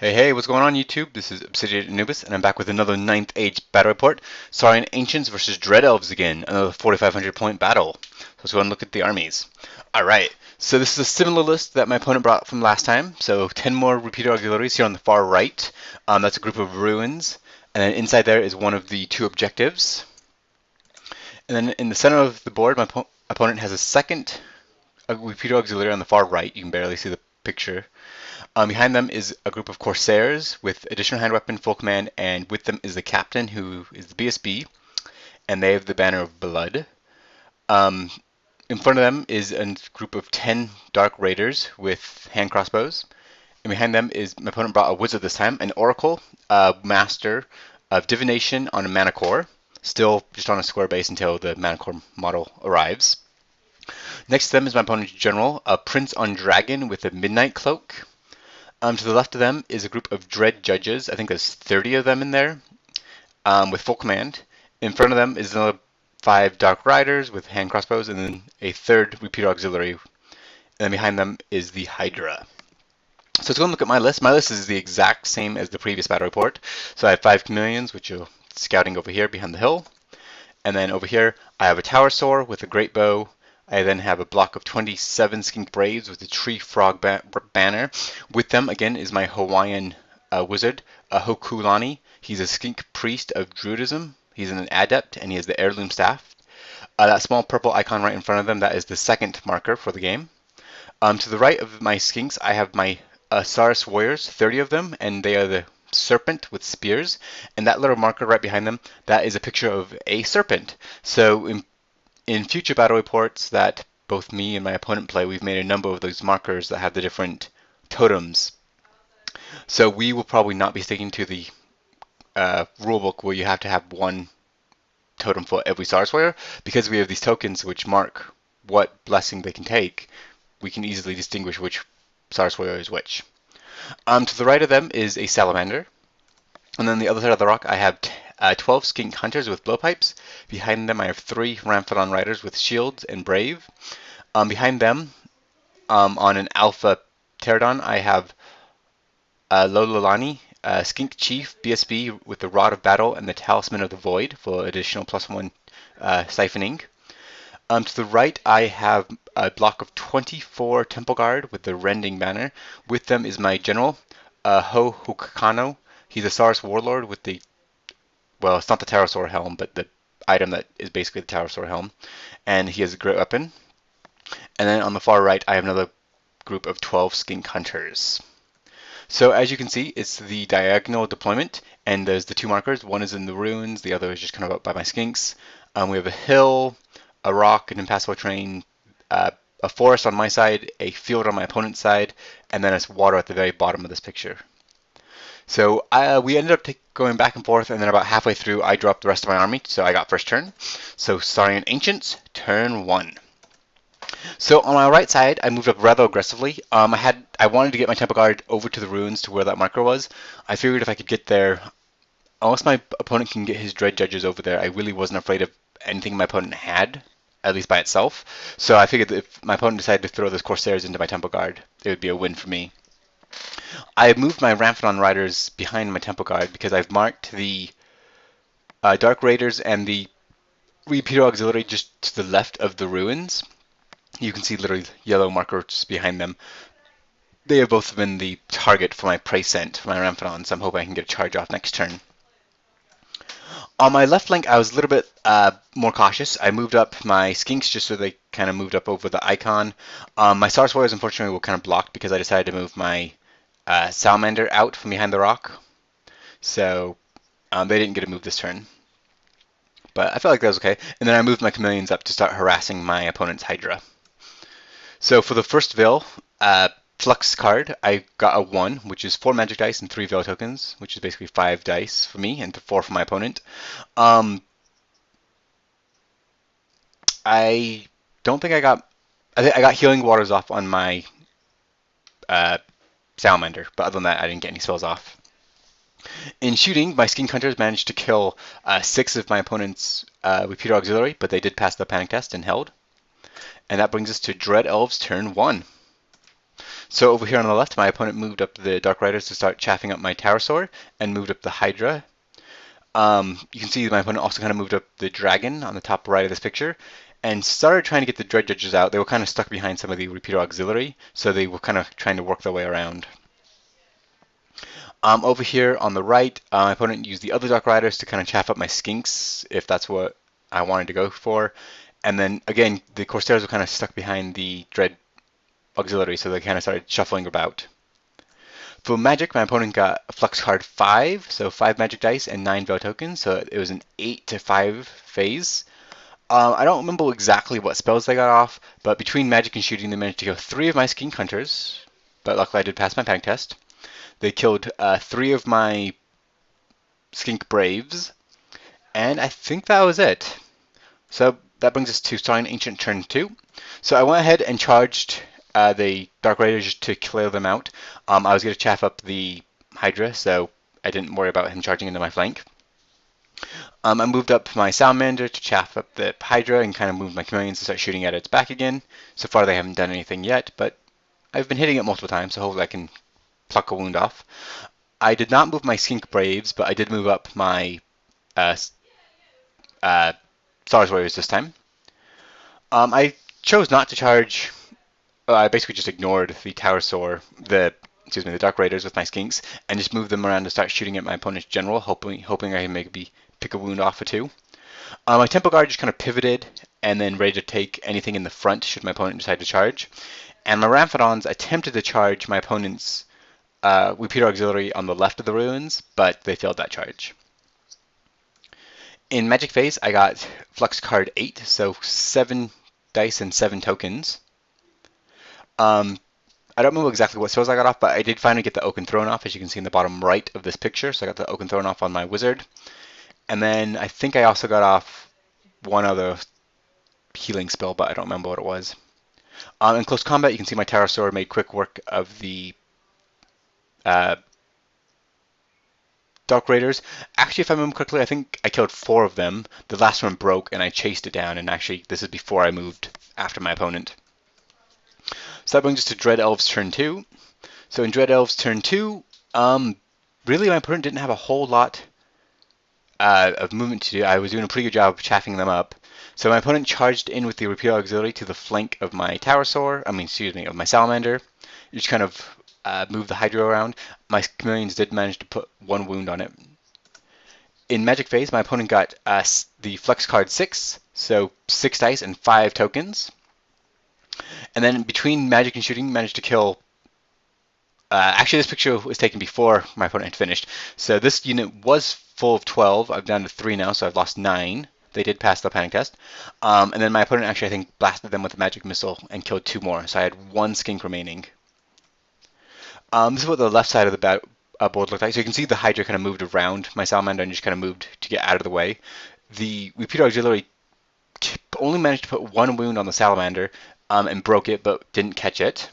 Hey, what's going on YouTube? This is Obsidian Anubis, and I'm back with another 9th Age battle report. Saurian Ancients versus Dread Elves again, another 4,500 point battle. So let's go and look at the armies. Alright, so this is a similar list that my opponent brought from last time. So 10 more repeater auxiliaries here on the far right. That's a group of ruins, and then inside there is one of the two objectives. And then in the center of the board, my opponent has a second repeater auxiliary on the far right. You can barely see the picture. Behind them is a group of Corsairs with additional hand weapon, full command, and with them is the captain, who is the BSB, and they have the banner of blood. In front of them is a group of 10 Dark Raiders with hand crossbows, and behind them is, my opponent brought a wizard this time, an Oracle, master of divination on a mana core, still just on a square base until the mana core model arrives. Next to them is my opponent's general, a prince on dragon with a midnight cloak. To the left of them is a group of dread judges. I think there's 30 of them in there, with full command. In front of them is another 5 dark riders with hand crossbows, and then a third repeater auxiliary. And then behind them is the Hydra. So let's go and look at my list. My list is the exact same as the previous battle report. So I have 5 chameleons, which are scouting over here behind the hill. And then over here, I have a tower soar with a great bow. I then have a block of 27 skink braves with a tree frog banner. With them, again, is my Hawaiian wizard, Hokulani. He's a skink priest of druidism. He's an adept, and he has the heirloom staff. That small purple icon right in front of them, that is the second marker for the game. To the right of my skinks, I have my Saurus warriors, 30 of them, and they are the serpent with spears. And that little marker right behind them, that is a picture of a serpent. So in future battle reports that both me and my opponent play, we've made a number of those markers that have the different totems. So we will probably not be sticking to the rulebook where you have to have one totem for every Saurus warrior, because we have these tokens which mark what blessing they can take. We can easily distinguish which Saurus warrior is which. To the right of them is a salamander, and then the other side of the rock I have 12 skink hunters with blowpipes. Behind them I have 3 Ramphadon riders with shields and brave. Behind them, on an alpha pterodon, I have Lololani, skink chief BSB with the rod of battle and the talisman of the void for additional +1 siphoning. To the right I have a block of 24 temple guard with the rending banner. With them is my general, Ho Hukano. He's a Saurus warlord with the, well, it's not the pterosaur helm, but the item that is basically the pterosaur helm, and he has a great weapon. And then on the far right, I have another group of 12 skink hunters. So as you can see, it's the diagonal deployment, and there's the 2 markers. One is in the ruins, the other is just kind of up by my skinks. We have a hill, a rock, an impassable terrain, a forest on my side, a field on my opponent's side, and then it's water at the very bottom of this picture. So we ended up going back and forth, and then about halfway through, I dropped the rest of my army, so I got first turn. So Saurian Ancients, turn 1. So on my right side, I moved up rather aggressively. I wanted to get my temple guard over to the ruins to where that marker was. I figured if I could get there, unless my opponent can get his dread judges over there, I really wasn't afraid of anything my opponent had, at least by itself. So I figured that if my opponent decided to throw those Corsairs into my temple guard, it would be a win for me. I moved my Ramphadon riders behind my temple guard because I've marked the Dark Raiders and the Repeater Auxiliary just to the left of the ruins. You can see literally yellow markers behind them. They have both been the target for my prey scent for my Ramphadon, so I'm hoping I can get a charge off next turn. On my left flank, I was a little bit more cautious. I moved up my skinks just so they kind of moved up over the icon. My Saurus warriors, unfortunately, were kind of blocked because I decided to move my salamander out from behind the rock. So they didn't get a move this turn. But I felt like that was okay. And then I moved my chameleons up to start harassing my opponent's Hydra. So for the first Veil Flux card, I got a 1, which is 4 magic dice and 3 Veil tokens, which is basically 5 dice for me and 4 for my opponent. I don't think I got healing waters off on my salamander, but other than that, I didn't get any spells off. In shooting, my skink hunters managed to kill 6 of my opponent's repeater auxiliary, but they did pass the panic test and held. And that brings us to Dread Elves turn 1. So over here on the left, my opponent moved up the Dark Riders to start chaffing up my Pterosaur and moved up the Hydra. You can see my opponent also kind of moved up the Dragon on the top right of this picture and started trying to get the Dread Judges out. They were kind of stuck behind some of the Repeater Auxiliary, so they were kind of trying to work their way around. Over here on the right, my opponent used the other Dark Riders to kind of chaff up my Skinks, if that's what I wanted to go for. And then, again, the Corsairs were kind of stuck behind the Dread Auxiliary, so they kind of started shuffling about. For Magic, my opponent got a Flux card 5, so 5 Magic Dice and 9 Veil tokens, so it was an 8 to 5 phase. I don't remember exactly what spells they got off, but between Magic and Shooting, they managed to kill 3 of my Skink Hunters, but luckily I did pass my panic test. They killed 3 of my Skink Braves, and I think that was it. So that brings us to Saurian Ancient turn 2. So I went ahead and charged the Dark Raiders to clear them out. I was going to chaff up the Hydra, so I didn't worry about him charging into my flank. I moved up my Salamander to chaff up the Hydra and kind of moved my Chameleons to start shooting at its back again. So far they haven't done anything yet, but I've been hitting it multiple times, so hopefully I can pluck a wound off. I did not move my Skink Braves, but I did move up my Star Warriors this time. I chose not to charge. I basically just ignored the Pterosaur, the Dark Raiders with my Skinks, and just moved them around to start shooting at my opponent's general, hoping I can maybe pick a wound off or two. My Temple Guard just kind of pivoted and then ready to take anything in the front should my opponent decide to charge. And my Ramphadons attempted to charge my opponent's Repeater Auxiliary on the left of the ruins, but they failed that charge. In Magic phase, I got Flux card 8, so 7 dice and 7 tokens. I don't remember exactly what spells I got off, but I did finally get the Oaken Throne off, as you can see in the bottom right of this picture. So I got the Oaken Throne off on my Wizard. And then I think I also got off one other healing spell, but I don't remember what it was. In close combat, you can see my Pterosaur made quick work of the Dark Raiders. Actually, if I remember correctly, I think I killed 4 of them. The last one broke, and I chased it down. And actually, this is before I moved after my opponent. So that brings us to Dread Elves turn 2. So in Dread Elves turn 2, really my opponent didn't have a whole lot of movement to do. I was doing a pretty good job of chaffing them up. So my opponent charged in with the Repeater Auxiliary to the flank of my of my Salamander. You just kind of move the Hydra around. My Chameleons did manage to put 1 wound on it. In Magic phase, my opponent got the Flux card 6, so 6 dice and 5 tokens. And then between Magic and Shooting, managed to kill. Actually, this picture was taken before my opponent had finished. So this unit was full of 12. I'm down to 3 now, so I've lost 9. They did pass the panic test. And then my opponent actually, I think, blasted them with a magic missile and killed 2 more. So I had 1 skink remaining. This is what the left side of the board looked like. So you can see the Hydra kind of moved around my Salamander and just kind of moved to get out of the way. The Repeater Auxiliary only managed to put 1 wound on the Salamander and broke it, but didn't catch it.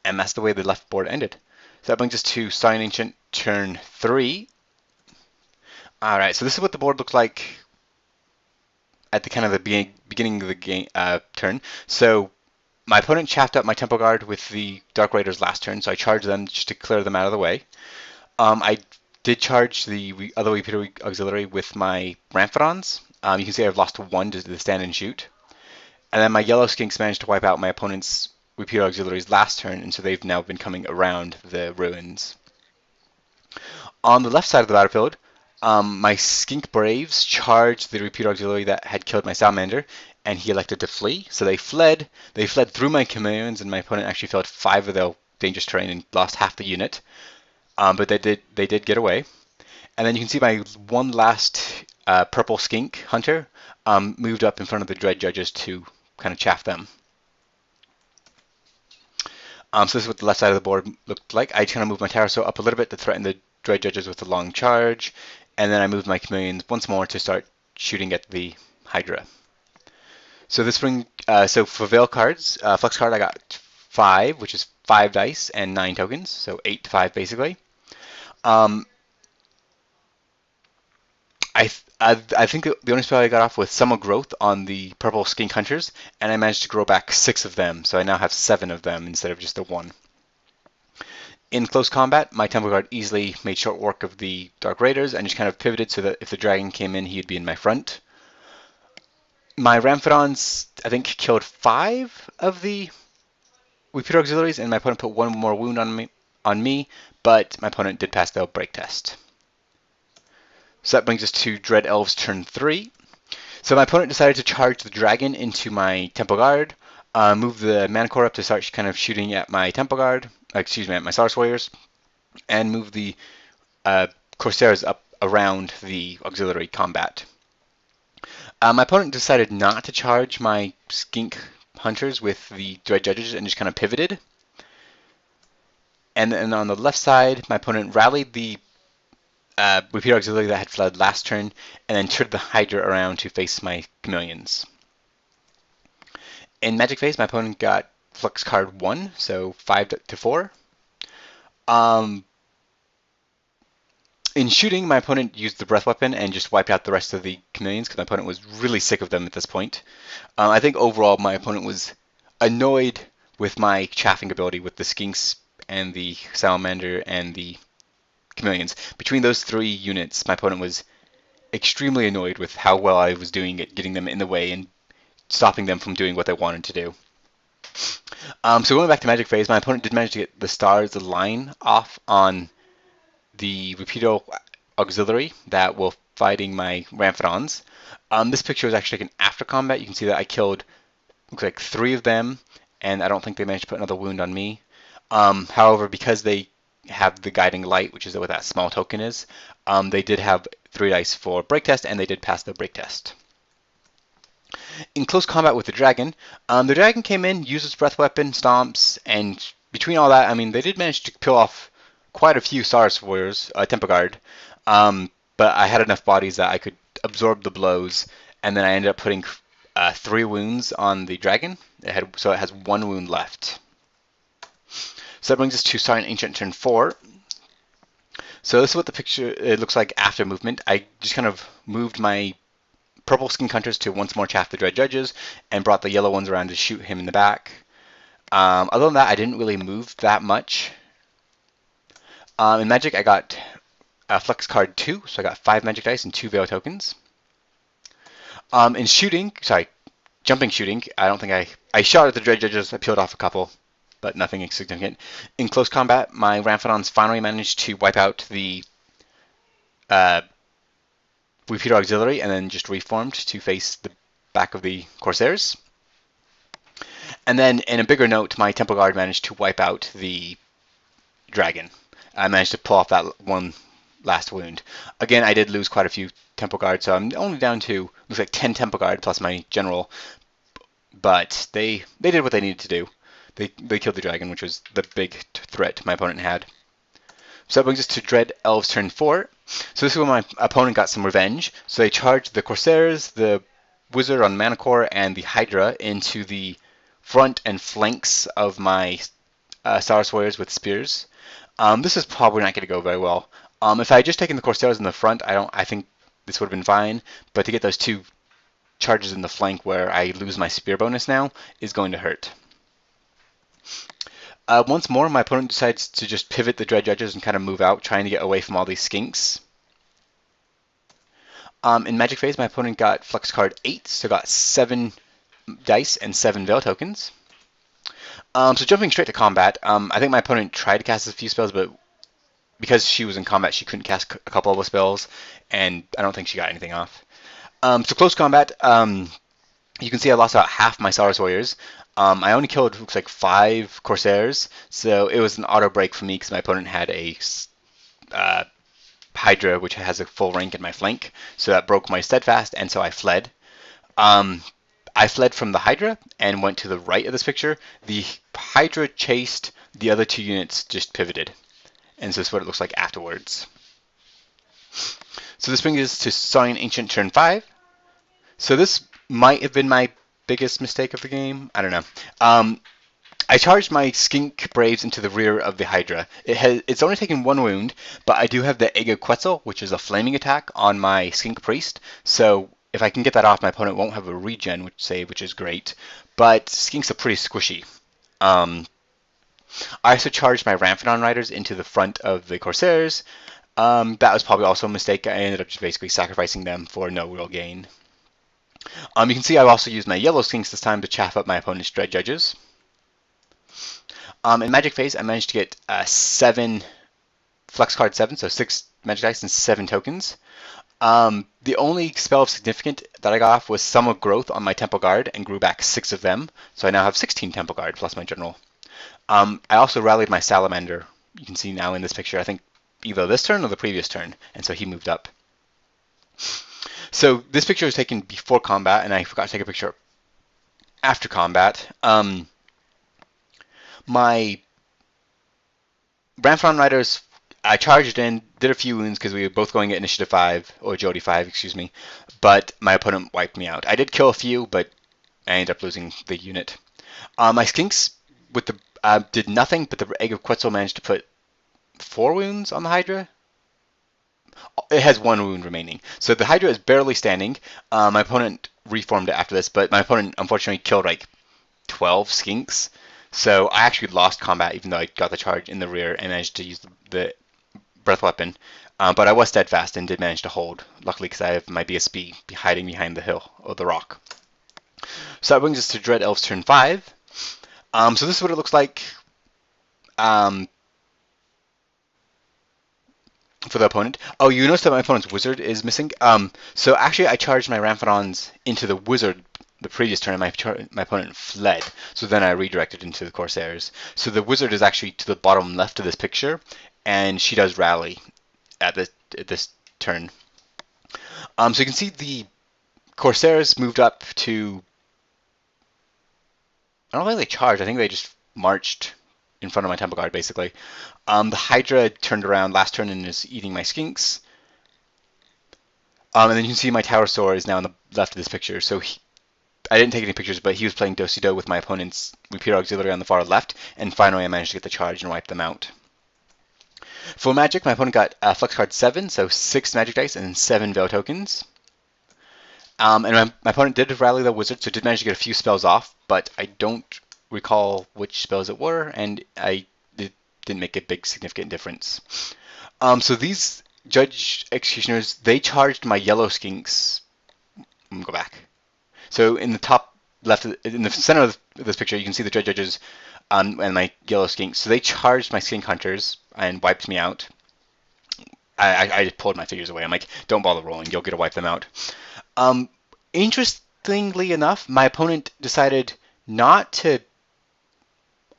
And that's the way the left board ended. So that brings us to Saurian Ancient turn 3. Alright, so this is what the board looked like at the kind of the beginning of the game turn. So my opponent chaffed up my Temple Guard with the Dark Raiders last turn, so I charged them just to clear them out of the way. I did charge the other Repeater Auxiliary with my Ramphadons. You can see I've lost 1 to the stand and shoot. And then my yellow Skinks managed to wipe out my opponent's Repeater Auxiliaries last turn, and so they've now been coming around the ruins. On the left side of the battlefield, my Skink Braves charged the Repeater Auxiliary that had killed my Salamander, and he elected to flee. So they fled. They fled through my Chameleons, and my opponent actually filled 5 of their dangerous terrain and lost half the unit. But they did get away. And then you can see my one last purple Skink Hunter moved up in front of the Dread Judges to kind of chaff them. So this is what the left side of the board looked like. I kind of moved my Pterosaur up a little bit to threaten the Dread Judges with a long charge, and then I moved my Chameleons once more to start shooting at the Hydra. So so for Veil cards, Flux card I got 5, which is 5 dice and 9 tokens, so 8 to 5 basically. I think the only spell I got off with some growth on the purple skink hunters, and I managed to grow back 6 of them, so I now have 7 of them instead of just the 1. In close combat, my Temple Guard easily made short work of the Dark Raiders and just kind of pivoted so that if the dragon came in, he'd be in my front. My Ramphidons, I think, killed 5 of the Repeater Auxiliaries, and my opponent put 1 more wound on me, but my opponent did pass the break test. So that brings us to Dread Elves turn 3. So my opponent decided to charge the dragon into my Temple Guard, move the Mana Core up to start kind of shooting at my Temple Guard, excuse me, at my Saurus Warriors, and move the Corsairs up around the auxiliary combat. My opponent decided not to charge my Skink Hunters with the Dread Judges and just kind of pivoted. And then on the left side, my opponent rallied the Repeater Auxiliary that had fled last turn, and then turned the Hydra around to face my Chameleons. In Magic Phase, my opponent got Flux card 1, so 5 to 4. In shooting, my opponent used the Breath Weapon and just wiped out the rest of the Chameleons because my opponent was really sick of them at this point. I think overall my opponent was annoyed with my chaffing ability with the Skinks and the Salamander and the Chameleons. Between those 3 units, my opponent was extremely annoyed with how well I was doing at getting them in the way and stopping them from doing what they wanted to do. So going back to Magic Phase, my opponent did manage to get the stars line off on the Repeater Auxiliary that were fighting my Ramphidons. This picture is actually like an after combat. You can see that I killed, looks like 3 of them, and I don't think they managed to put another wound on me. However, because they have the Guiding Light, which is what that small token is, they did have 3 dice for break test, and they did pass the break test. In close combat with the dragon came in, used its breath weapon, stomps, and between all that, I mean, they did manage to peel off quite a few Saurus Warriors, Temple Guard, but I had enough bodies that I could absorb the blows, and then I ended up putting 3 wounds on the dragon, so it has 1 wound left. So that brings us to Saurian Ancient turn 4. So this is what the picture it looks like after movement. I just kind of moved my purple Skink Hunters to once more chaff the Dread Judges, and brought the yellow ones around to shoot him in the back. Other than that, I didn't really move that much. In Magic, I got Flex card 2, so I got 5 Magic Dice and 2 Veil tokens. In shooting, jumping shooting, I don't think I shot at the Dread Judges, I peeled off a couple, but nothing significant. In close combat, my Ramphidons finally managed to wipe out the Repeater Auxiliary and then just reformed to face the back of the Corsairs. And then, in a bigger note, my Temple Guard managed to wipe out the dragon. I managed to pull off that 1 last wound. Again, I did lose quite a few Temple Guard, so I'm only down to, looks like 10 Temple Guard plus my General. But they did what they needed to do. They killed the dragon, which was the big threat my opponent had. So that brings us to Dread Elves turn 4. So this is where my opponent got some revenge. So they charged the Corsairs, the Wizard on Mana Core, and the Hydra into the front and flanks of my Saurus Warriors with spears. This is probably not going to go very well. If I had just taken the Corsairs in the front, I think this would have been fine. But to get those 2 charges in the flank where I lose my spear bonus now is going to hurt. Once more, my opponent decides to just pivot the Dread Judges and kind of move out, trying to get away from all these Skinks. In Magic Phase, my opponent got Flux card 8, so got 7 dice and 7 Veil tokens. So jumping straight to combat, I think my opponent tried to cast a few spells, but because she was in combat, she couldn't cast a couple of the spells, and I don't think she got anything off. So close combat, you can see I lost about half my Saurus Warriors. I only killed, looks like 5 Corsairs, so it was an auto break for me because my opponent had a Hydra, which has a full rank in my flank, so that broke my steadfast, and so I fled. I fled from the Hydra and went to the right of this picture. The Hydra chased, the other 2 units just pivoted, and so this is what it looks like afterwards. So this brings us to Saurian Ancient turn 5. So this might have been my biggest mistake of the game. I don't know. I charged my Skink Braves into the rear of the Hydra. It's only taken one wound, but I do have the Ego Quetzal, which is a flaming attack on my Skink Priest. So if I can get that off, my opponent won't have a regen which is great. But Skinks are pretty squishy. Um, I also charged my Ramphadon Riders into the front of the Corsairs. That was probably also a mistake. I ended up just basically sacrificing them for no real gain. You can see I've also used my yellow Skinks this time to chaff up my opponent's Dread Judges. In Magic Phase, I managed to get 7 Flex Card 7, so 6 Magic Dice and 7 tokens. The only spell of significant that I got off was Sum of Growth on my Temple Guard and grew back 6 of them, so I now have 16 Temple Guard plus my General. I also rallied my Salamander. You can see now in this picture, I think either this turn or the previous turn, and so he moved up. So this picture was taken before combat, and I forgot to take a picture after combat. My Ramphadon Riders, I charged in, did a few wounds because we were both going at Initiative 5, or Agility 5, excuse me, but my opponent wiped me out. I did kill a few, but I ended up losing the unit. My Skinks with the did nothing, but the Egg of Quetzal managed to put 4 wounds on the Hydra. It has 1 wound remaining. So the Hydra is barely standing. My opponent reformed it after this, but my opponent unfortunately killed like 12 Skinks. So I actually lost combat even though I got the charge in the rear and managed to use the breath weapon. But I was steadfast and did manage to hold, luckily because I have my BSB hiding behind the hill or the rock. So that brings us to Dread Elves turn 5. So this is what it looks like for the opponent. Oh, you notice that my opponent's wizard is missing? So actually I charged my Ramphadons into the wizard the previous turn, and my opponent fled. So then I redirected into the Corsairs. So the wizard is actually to the bottom left of this picture, and she does rally at this turn. So you can see the Corsairs moved up to... I don't think they charged. I think they just marched in front of my Temple Guard, basically. The Hydra turned around last turn and is eating my Skinks. And then you can see my Tower Soar is now on the left of this picture. So I didn't take any pictures, but he was playing Do-Si-Do with my opponent's Repeater Auxiliary on the far left, and finally I managed to get the charge and wipe them out. For Magic, my opponent got Flex Card 7, so 6 Magic Dice and 7 Veil Tokens. And my opponent did rally the Wizard, so did manage to get a few spells off, but I don't recall which spells it were, and it didn't make a big significant difference. So these Judge Executioners, they charged my yellow Skinks. I'm going to go back. So in the top left, in the center of this picture, you can see the Dread Judges and my yellow Skinks. So they charged my Skink Hunters and wiped me out. I just pulled my figures away. I'm like, don't bother rolling. You'll get to wipe them out. Interestingly enough, my opponent decided not to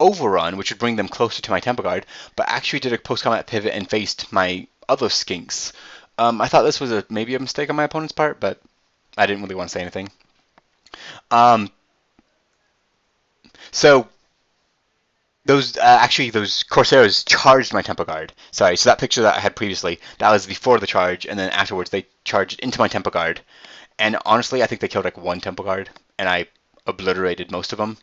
overrun, which would bring them closer to my Temple Guard, but actually did a post-combat pivot and faced my other Skinks. I thought this was maybe a mistake on my opponent's part, but I didn't really want to say anything. So those Corsairs charged my Temple Guard. Sorry, so that picture that I had previously, that was before the charge, and then afterwards they charged into my Temple Guard. And honestly, I think they killed like 1 Temple Guard, and I obliterated most of them.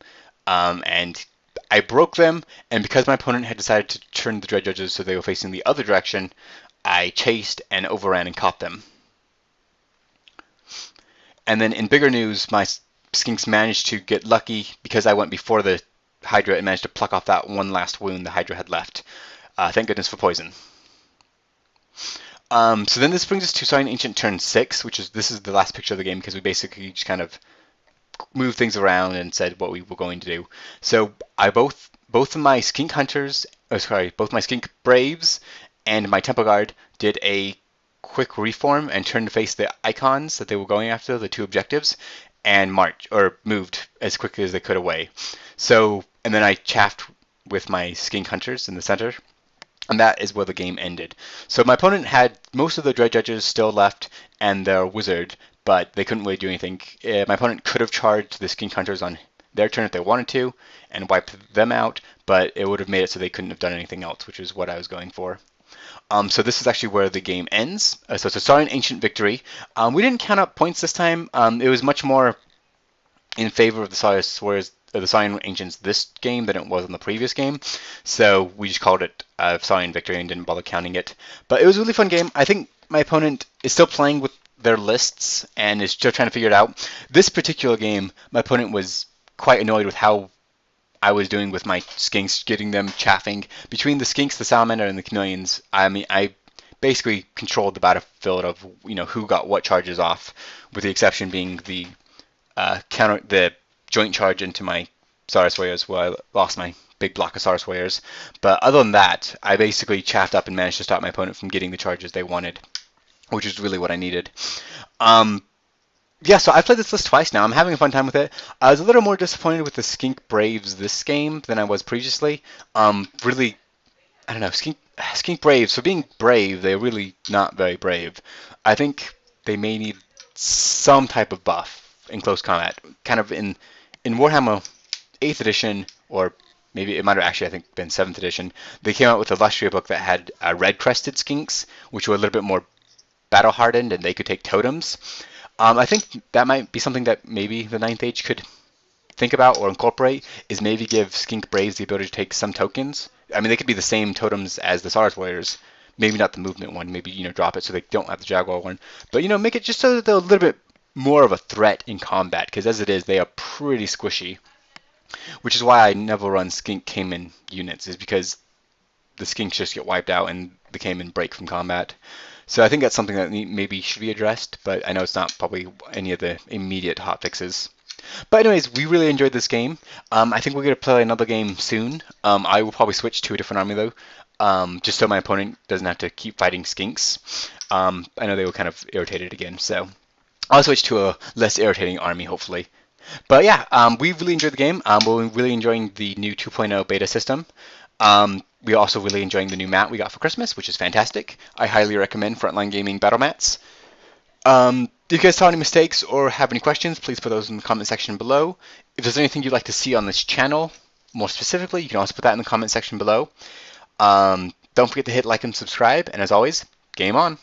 And I broke them, and because my opponent had decided to turn the Dread Judges so they were facing the other direction, I chased and overran and caught them. And then in bigger news, my Skinks managed to get lucky because I went before the Hydra and managed to pluck off that one last wound the Hydra had left. Thank goodness for poison. So then this brings us to Saurian Ancient turn 6, this is the last picture of the game because we basically just kind of moved things around and said what we were going to do. So both of my Skink Hunters, both my Skink Braves and my Temple Guard did a quick reform and turned to face the icons that they were going after, the 2 objectives, and moved as quickly as they could away. So, and then I chaffed with my Skink Hunters in the center, and that is where the game ended. So my opponent had most of the Dread Judges still left and their Wizard, but they couldn't really do anything. My opponent could have charged the Skink Hunters on their turn if they wanted to and wiped them out, but it would have made it so they couldn't have done anything else, which is what I was going for. So this is actually where the game ends. So it's a Saurian Ancient victory. We didn't count up points this time. It was much more in favor of the the Saurian Ancients this game than it was in the previous game, so we just called it Saurian Victory and didn't bother counting it. But it was a really fun game. I think my opponent is still playing with their lists and is still trying to figure it out. This particular game, my opponent was quite annoyed with how I was doing with my skinks, getting them chaffing. Between the skinks, the salamander, and the chameleons, I mean, I basically controlled the battlefield of who got what charges off, with the exception being the the joint charge into my Saurus Warriors, where I lost my big block of Saurus Warriors. But other than that, I basically chaffed up and managed to stop my opponent from getting the charges they wanted, which is really what I needed. Yeah, so I've played this list twice now. I'm having a fun time with it. I was a little more disappointed with the Skink Braves this game than I was previously. Really, I don't know, Skink Braves, for being brave, they're really not very brave. I think they may need some type of buff in close combat. Kind of in Warhammer 8th edition, or maybe it might have actually, I think, been 7th edition, they came out with a Lustria book that had red-crested skinks, which were a little bit more battle-hardened, and they could take totems. I think that might be something that maybe the Ninth Age could think about or incorporate, is maybe give Skink Braves the ability to take some tokens. I mean, they could be the same totems as the Saurus Warriors. Maybe not the movement one. Maybe, drop it so they don't have the Jaguar one. But, make it just so that they're a little bit more of a threat in combat, because as it is, they are pretty squishy. Which is why I never run Skink Cayman units, is because the Skinks just get wiped out and the Cayman break from combat. So I think that's something that maybe should be addressed, but I know it's not probably any of the immediate hot fixes. But anyways, we really enjoyed this game. I think we're going to play another game soon. I will probably switch to a different army though, just so my opponent doesn't have to keep fighting skinks. I know they were kind of irritated again, so I'll switch to a less irritating army, hopefully. But yeah, we really enjoyed the game. We're really enjoying the new 2.0 beta system. We're also really enjoying the new mat we got for Christmas, which is fantastic. I highly recommend Frontline Gaming battle mats. If you guys saw any mistakes or have any questions, please put those in the comment section below. If there's anything you'd like to see on this channel, more specifically, you can also put that in the comment section below. Don't forget to hit like and subscribe, and as always, game on!